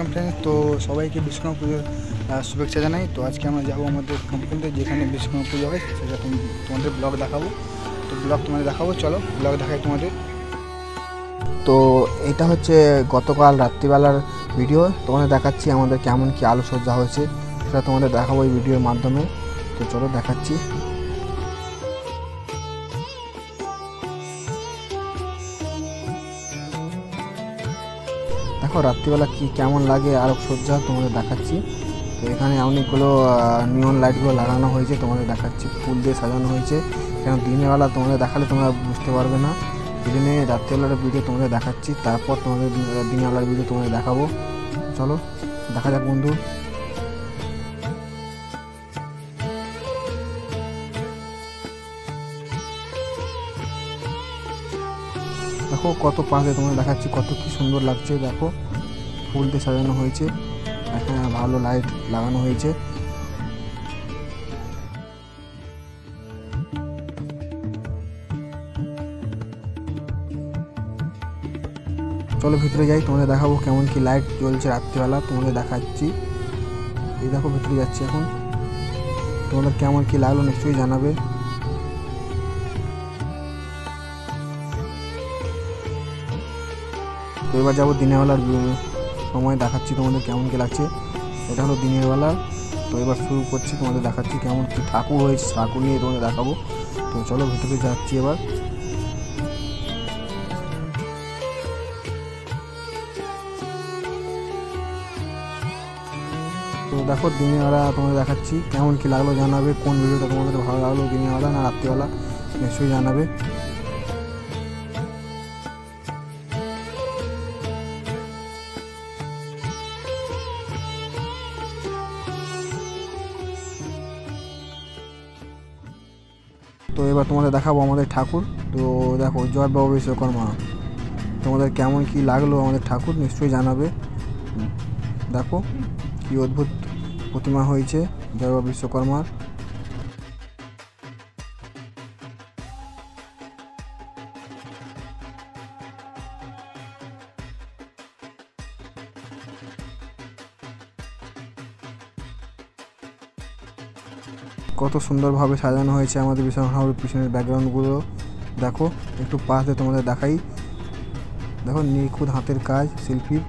Welcome friends. তো সবাইকে বিশ্বকর্মা পুজোর শুভেচ্ছা জানাই। তো আজকে আমরা যাবো আমাদের কোম্পানিতে যেখানে বিশ্বকর্মা পুজো হয়, সেটা তোমাদের ব্লগ দেখাবো। তো ব্লগ তোমাদের দেখাবো, চলো ব্লগ দেখাই তোমাদের। তো এটা হচ্ছে গতকাল রাত্রিবেলার ভিডিও, তোমাদের দেখাচ্ছি আমাদের কেমন কি আলোকসজ্জা হয়েছে সেটা তোমাদের দেখাবো এই ভিডিওর মাধ্যমে। তো চলো দেখাচ্ছি। দেখো রাত্রিবেলা কি কেমন লাগে আলোকসজ্জা তোমাদের দেখাচ্ছি। তো এখানে অনেকগুলো নিয়ন লাইটগুলো লাগানো হয়েছে, তোমাদের দেখাচ্ছি। ফুল দিয়ে সাজানো হয়েছে, কেন দিনের বেলা তোমাদের দেখালে তোমরা বুঝতে পারবে না, এই জন্য রাত্রিবেলার ভিডিও তোমাদের দেখাচ্ছি। তারপর তোমাদের দিনের বেলার ভিডিও তোমাদের দেখাবো। চলো দেখা যাক বন্ধু। দেখো কত পাশে তোমাদের দেখাচ্ছি, কত কি সুন্দর লাগছে। দেখো ফুল দিয়ে সাজানো হয়েছে, এখানে ভালো লাইট লাগানো হয়েছে। চলো ভিতরে যাই, তোমাদের দেখাবো কেমন কি লাইট জ্বলছে রাত্রিবেলা, তোমাদের দেখাচ্ছি। এই দেখো ভিতরে যাচ্ছি এখন, তোমাদের কেমন কি লাগলো নিশ্চয়ই জানাবে। তো এবার যাবো দিনের বেলার সময়, দেখাচ্ছি তোমাদের কেমন কি লাগছে। এটা হলো দিনের বেলা। তো এবার শুরু করছি, তোমাদের দেখাচ্ছি কেমন কি ঠাকুর হয়েছে, ঠাকুর নিয়ে তোমাদের দেখাবো। তো চলো ভিতরে যাচ্ছি এবার। তো দেখো দিনের বেলা তোমাদের দেখাচ্ছি কেমন কি লাগলো জানাবে। কোন ভিডিওটা তোমাদের ভালো লাগলো, দিনের বেলা না রাত্রিবেলা, নিশ্চয়ই জানাবে। তো এবার তোমাদের দেখাবো আমাদের ঠাকুর। তো দেখো জয় বাবা বিশ্বকর্মা, তোমাদের কেমন কি লাগলো আমাদের ঠাকুর নিশ্চয়ই জানাবে। দেখো কি অদ্ভুত প্রতিমা হয়েছে জয় বাবা বিশ্বকর্মার। কত সুন্দরভাবে সাজানো হয়েছে আমাদের বিশ্বকর্মা ঠাকুরের পিছনের ব্যাকগ্রাউন্ডগুলো। দেখো একটু পাশে তোমাদের দেখাই, দেখো নিখুঁত হাতের কাজ শিল্পীর।